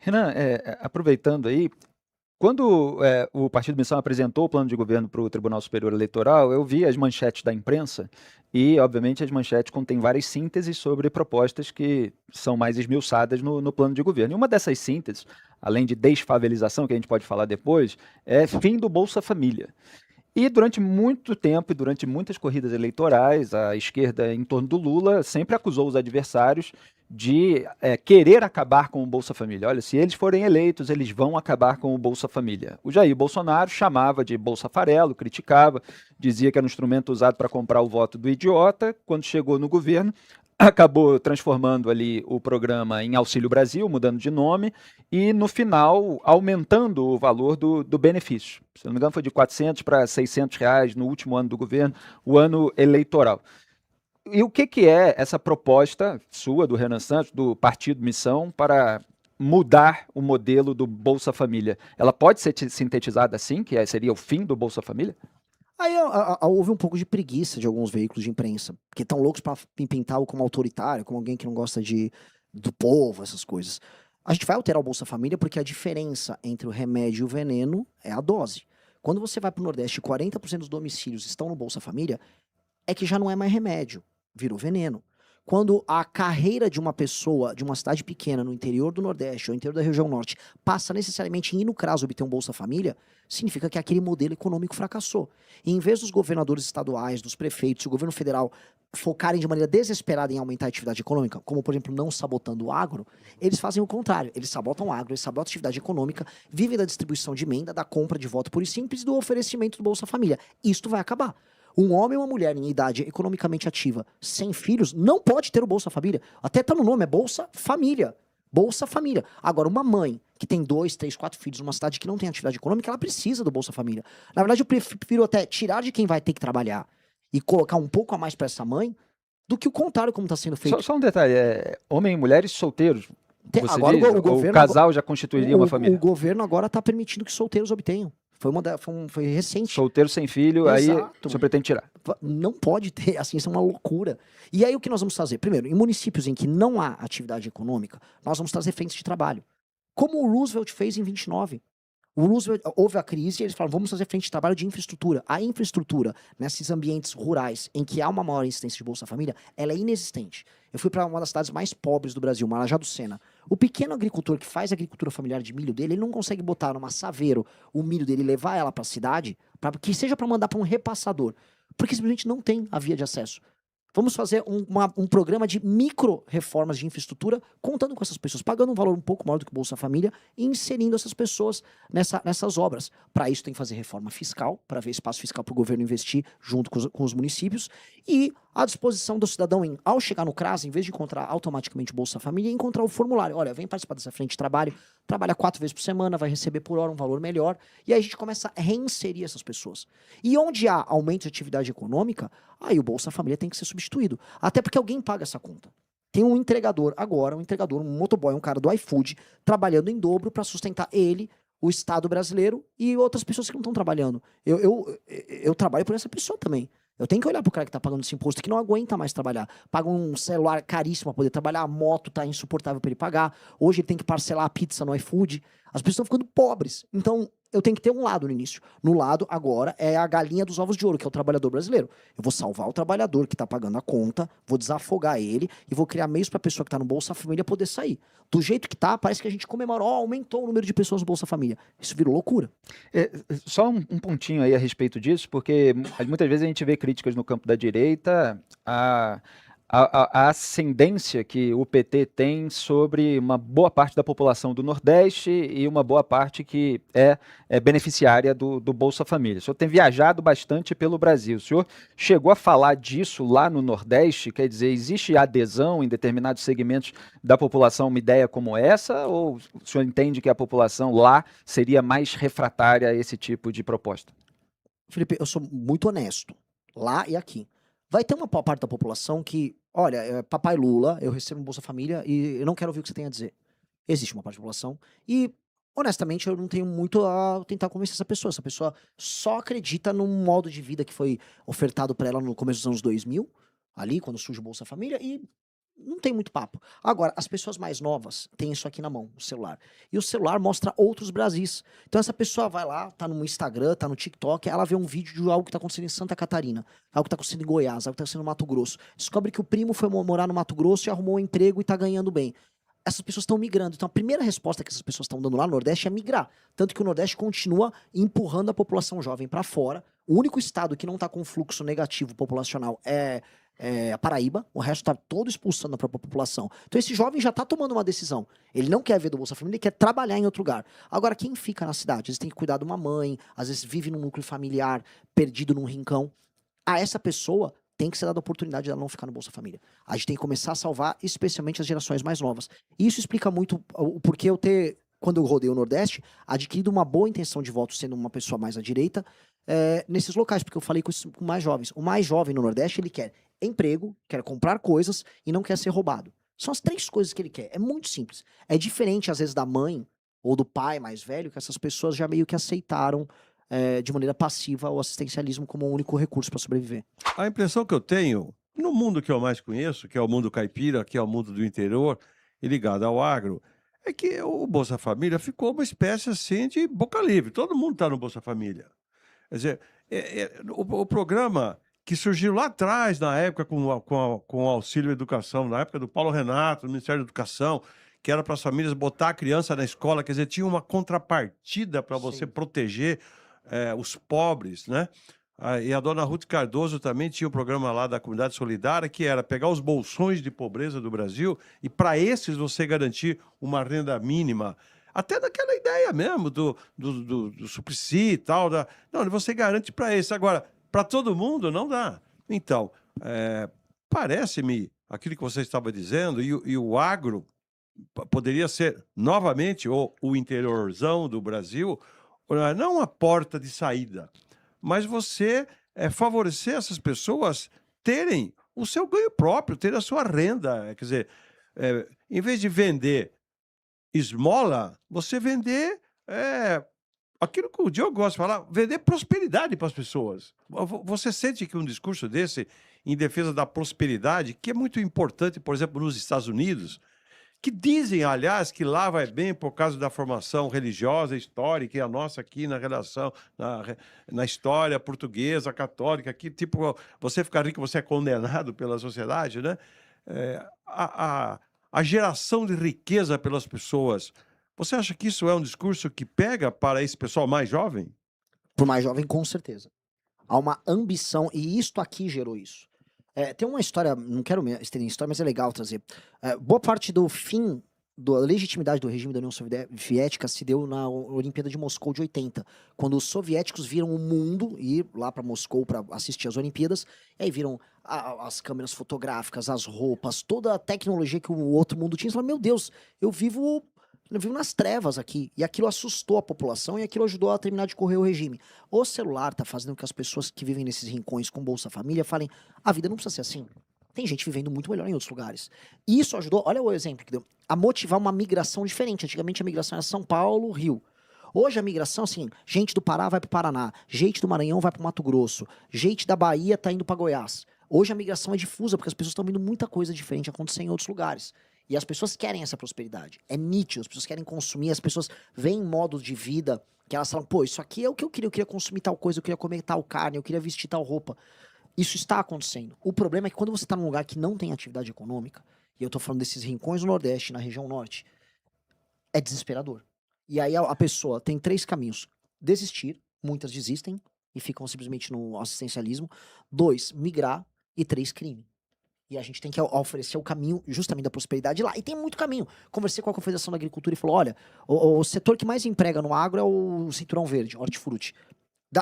Renan, aproveitando aí, quando o Partido Missão apresentou o plano de governo para o Tribunal Superior Eleitoral, eu vi as manchetes da imprensa e, obviamente, as manchetes contêm várias sínteses sobre propostas que são mais esmiuçadas no plano de governo. E uma dessas sínteses, além de desfavelização, que a gente pode falar depois, é fim do Bolsa Família. E durante muito tempo e durante muitas corridas eleitorais, a esquerda em torno do Lula sempre acusou os adversários de querer acabar com o Bolsa Família. Olha, se eles forem eleitos, eles vão acabar com o Bolsa Família. O Jair Bolsonaro chamava de Bolsa Farelo, criticava, dizia que era um instrumento usado para comprar o voto do idiota. Quando chegou no governo, acabou transformando ali o programa em Auxílio Brasil, mudando de nome, e no final aumentando o valor do benefício. Se não me engano, foi de R$ 400 para R$ 600 no último ano do governo, o ano eleitoral. E o que é essa proposta sua, do Renan Santos, do Partido Missão, para mudar o modelo do Bolsa Família? Ela pode ser sintetizada assim, que seria o fim do Bolsa Família? Aí houve um pouco de preguiça de alguns veículos de imprensa, que estão loucos para pintar-o como autoritário, como alguém que não gosta do povo, essas coisas. A gente vai alterar o Bolsa Família porque a diferença entre o remédio e o veneno é a dose. Quando você vai para o Nordeste e 40% dos domicílios estão no Bolsa Família, é que já não é mais remédio, virou veneno. Quando a carreira de uma pessoa de uma cidade pequena no interior do Nordeste ou interior da região Norte passa necessariamente em ir no CRAS obter um Bolsa Família, significa que aquele modelo econômico fracassou. E em vez dos governadores estaduais, dos prefeitos e o governo federal focarem de maneira desesperada em aumentar a atividade econômica, como por exemplo não sabotando o agro, eles fazem o contrário. Eles sabotam o agro, eles sabotam a atividade econômica, vivem da distribuição de emenda, da compra de voto puro e simples e do oferecimento do Bolsa Família. Isto vai acabar. Um homem ou uma mulher em idade economicamente ativa, sem filhos, não pode ter o Bolsa Família. Até tá no nome, é Bolsa Família. Bolsa Família. Agora, uma mãe que tem 2, 3, 4 filhos numa cidade que não tem atividade econômica, ela precisa do Bolsa Família. Na verdade, eu prefiro até tirar de quem vai ter que trabalhar e colocar um pouco a mais para essa mãe, do que o contrário, como está sendo Só, feito. só um detalhe, homem e mulheres solteiros, você Agora diz? o Ou o governo, casal já constituiria uma o família? governo agora está permitindo que solteiros obtenham. Foi recente. Solteiro sem filho, aí o senhor Exato. pretende tirar. Não pode ter, assim, isso é uma loucura. E aí o que nós vamos fazer? Primeiro, em municípios em que não há atividade econômica, nós vamos trazer frentes de trabalho. Como o Roosevelt fez em 29. O Roosevelt, houve a crise e eles falaram, vamos fazer frente de trabalho de infraestrutura. A infraestrutura, nesses ambientes rurais em que há uma maior incidência de Bolsa Família, ela é inexistente. Eu fui para uma das cidades mais pobres do Brasil, Marajá do Sena. O pequeno agricultor que faz agricultura familiar de milho dele, ele não consegue botar numa saveiro o milho dele e levar ela para a cidade, que seja para mandar para um repassador, porque simplesmente não tem a via de acesso. Vamos fazer um programa de micro-reformas de infraestrutura, contando com essas pessoas, pagando um valor um pouco maior do que o Bolsa Família e inserindo essas pessoas nessas obras. Para isso, tem que fazer reforma fiscal, para ver espaço fiscal para o governo investir junto com os municípios, e à disposição do cidadão, ao chegar no CRAS, em vez de encontrar automaticamente o Bolsa Família, encontrar o formulário. Olha, vem participar dessa frente de trabalho, trabalha 4 vezes por semana, vai receber por hora um valor melhor, e aí a gente começa a reinserir essas pessoas. E onde há aumento de atividade econômica, aí o Bolsa Família tem que ser substituído. Até porque alguém paga essa conta. Tem um entregador agora, um motoboy, um cara do iFood, trabalhando em dobro para sustentar ele, o Estado brasileiro e outras pessoas que não estão trabalhando. Eu trabalho por essa pessoa também. Eu tenho que olhar pro cara que tá pagando esse imposto que não aguenta mais trabalhar. Paga um celular caríssimo para poder trabalhar, a moto tá insuportável para ele pagar. Hoje ele tem que parcelar a pizza no iFood. As pessoas estão ficando pobres. Então, eu tenho que ter um lado no início. No lado, agora, é a galinha dos ovos de ouro, que é o trabalhador brasileiro. Eu vou salvar o trabalhador que está pagando a conta, vou desafogar ele e vou criar meios para a pessoa que está no Bolsa Família poder sair. Do jeito que tá, parece que a gente comemorou, aumentou o número de pessoas no Bolsa Família. Isso virou loucura. Só um pontinho aí a respeito disso, porque muitas vezes a gente vê críticas no campo da direita a ascendência que o PT tem sobre uma boa parte da população do Nordeste e uma boa parte que é beneficiária do Bolsa Família. O senhor tem viajado bastante pelo Brasil. O senhor chegou a falar disso lá no Nordeste? Quer dizer, existe adesão em determinados segmentos da população a uma ideia como essa? Ou o senhor entende que a população lá seria mais refratária a esse tipo de proposta? Felipe, eu sou muito honesto, lá e aqui. Vai ter uma parte da população que, olha, papai Lula, eu recebo um Bolsa Família e eu não quero ouvir o que você tem a dizer. Existe uma parte da população e, honestamente, eu não tenho muito a tentar convencer essa pessoa. Essa pessoa só acredita num modo de vida que foi ofertado para ela no começo dos anos 2000, ali, quando surge o Bolsa Família, e Não tem muito papo. Agora, as pessoas mais novas têm isso aqui na mão, o celular. E o celular mostra outros Brasis. Então essa pessoa vai lá, tá no Instagram, tá no TikTok, ela vê um vídeo de algo que tá acontecendo em Santa Catarina, algo que tá acontecendo em Goiás, algo que tá acontecendo no Mato Grosso. Descobre que o primo foi morar no Mato Grosso e arrumou um emprego e tá ganhando bem. Essas pessoas estão migrando. Então a primeira resposta que essas pessoas estão dando lá no Nordeste é migrar. Tanto que o Nordeste continua empurrando a população jovem para fora. O único estado que não tá com fluxo negativo populacional é a Paraíba, o resto tá todo expulsando a própria população. Então esse jovem já tá tomando uma decisão. Ele não quer ver do Bolsa Família, ele quer trabalhar em outro lugar. Agora, quem fica na cidade? Às vezes tem que cuidar de uma mãe, às vezes vive num núcleo familiar, perdido num rincão. A essa pessoa tem que ser dada a oportunidade de ela não ficar no Bolsa Família. A gente tem que começar a salvar, especialmente as gerações mais novas. E isso explica muito o porquê eu ter, quando eu rodei o Nordeste, adquirido uma boa intenção de voto, sendo uma pessoa mais à direita, nesses locais, porque eu falei com mais jovens. O mais jovem no Nordeste, ele quer emprego, quer comprar coisas e não quer ser roubado. São as 3 coisas que ele quer. É muito simples. É diferente, às vezes, da mãe ou do pai mais velho, que essas pessoas já meio que aceitaram de maneira passiva o assistencialismo como o único recurso para sobreviver. A impressão que eu tenho, no mundo que eu mais conheço, que é o mundo caipira, que é o mundo do interior e ligado ao agro, é que o Bolsa Família ficou uma espécie assim de boca livre. Todo mundo está no Bolsa Família. Quer dizer, o programa que surgiu lá atrás, na época, com o Auxílio Educação, na época do Paulo Renato, no Ministério da Educação, que era para as famílias botar a criança na escola, quer dizer, tinha uma contrapartida para você proteger os pobres, né? E a dona Ruth Cardoso também tinha um programa lá da Comunidade Solidária, que era pegar os bolsões de pobreza do Brasil e para esses você garantir uma renda mínima. Até daquela ideia mesmo do Suplicy e tal. Não, você garante para esse. Agora, para todo mundo não dá. Então, parece-me aquilo que você estava dizendo, e o agro poderia ser novamente o interiorzão do Brasil, não uma porta de saída, mas você favorecer essas pessoas terem o seu ganho próprio, ter a sua renda. Quer dizer, em vez de vender esmola, você vender aquilo que o Diogo gosta de falar, vender prosperidade para as pessoas. Você sente que um discurso desse, em defesa da prosperidade, que é muito importante, por exemplo, nos Estados Unidos, que dizem, aliás, que lá vai bem por causa da formação religiosa, histórica, e a nossa aqui na relação, na história portuguesa, católica, que tipo, você ficar rico, você é condenado pela sociedade, né? A geração de riqueza pelas pessoas, você acha que isso é um discurso que pega para esse pessoal mais jovem? Por mais jovem, com certeza. Há uma ambição, e isto aqui gerou isso. Tem uma história, não quero me estender em história, mas é legal trazer. Boa parte do fim da legitimidade do regime da União Soviética se deu na Olimpíada de Moscou de 80, quando os soviéticos viram o mundo ir lá para Moscou para assistir às Olimpíadas, e aí viram as câmeras fotográficas, as roupas, toda a tecnologia que o outro mundo tinha, e falaram, meu Deus, eu vivo nas trevas aqui. E aquilo assustou a população e aquilo ajudou a terminar de correr o regime. O celular tá fazendo com que as pessoas que vivem nesses rincões com Bolsa Família falem, a vida não precisa ser assim. Tem gente vivendo muito melhor em outros lugares. E isso ajudou, olha o exemplo que deu, a motivar uma migração diferente. Antigamente a migração era São Paulo, Rio. Hoje a migração, assim, gente do Pará vai pro Paraná, gente do Maranhão vai pro Mato Grosso, gente da Bahia tá indo pra Goiás. Hoje a migração é difusa, porque as pessoas estão vendo muita coisa diferente acontecer em outros lugares. E as pessoas querem essa prosperidade. É nítido, as pessoas querem consumir, as pessoas veem modos de vida que elas falam, pô, isso aqui é o que eu queria consumir tal coisa, eu queria comer tal carne, eu queria vestir tal roupa. Isso está acontecendo. O problema é que quando você está num lugar que não tem atividade econômica, e eu tô falando desses rincões do Nordeste, na região Norte, é desesperador. E aí a pessoa tem 3 caminhos. Desistir, muitas desistem e ficam simplesmente no assistencialismo. 2, migrar. E 3, crime. E a gente tem que oferecer o caminho justamente da prosperidade lá. E tem muito caminho. Conversei com a Confederação da Agricultura e falou, olha, o setor que mais emprega no agro é o cinturão verde, hortifruti.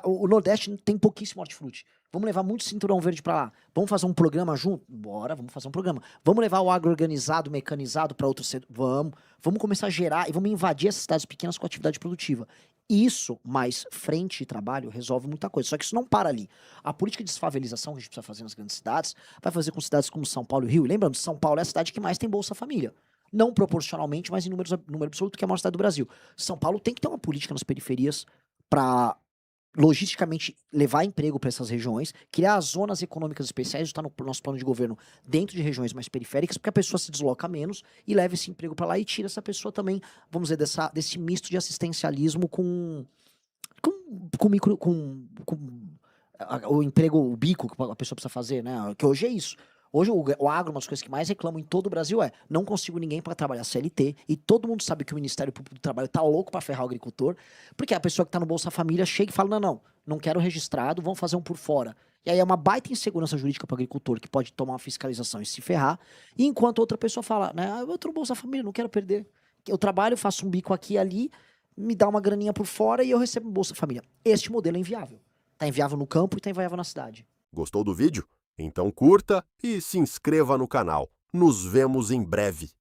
O Nordeste tem pouquíssimo hortifruti. Vamos levar muito cinturão verde para lá. Vamos fazer um programa junto? Bora, vamos fazer um programa. Vamos levar o agro organizado, mecanizado para outro setor? Vamos. Vamos começar a gerar e vamos invadir essas cidades pequenas com atividade produtiva. Isso, mais frente de trabalho, resolve muita coisa. Só que isso não para ali. A política de desfavelização que a gente precisa fazer nas grandes cidades vai fazer com cidades como São Paulo e Rio. E lembrando, São Paulo é a cidade que mais tem Bolsa Família. Não proporcionalmente, mas em número absoluto, que é a maior cidade do Brasil. São Paulo tem que ter uma política nas periferias para logisticamente levar emprego para essas regiões, criar as zonas econômicas especiais, está no nosso plano de governo dentro de regiões mais periféricas, porque a pessoa se desloca menos e leva esse emprego para lá e tira essa pessoa também, vamos dizer, desse misto de assistencialismo com o emprego, o bico que a pessoa precisa fazer, né? Que hoje é isso. Hoje o agro, uma das coisas que mais reclamam em todo o Brasil não consigo ninguém para trabalhar CLT, e todo mundo sabe que o Ministério Público do Trabalho tá louco para ferrar o agricultor, porque a pessoa que tá no Bolsa Família chega e fala, não quero registrado, vamos fazer um por fora. E aí é uma baita insegurança jurídica para o agricultor, que pode tomar uma fiscalização e se ferrar, e enquanto outra pessoa fala, né, eu tô no Bolsa Família, não quero perder. Eu trabalho, faço um bico aqui e ali, me dá uma graninha por fora e eu recebo um Bolsa Família. Este modelo é inviável. Tá inviável no campo e tá inviável na cidade. Gostou do vídeo? Então curta e se inscreva no canal. Nos vemos em breve.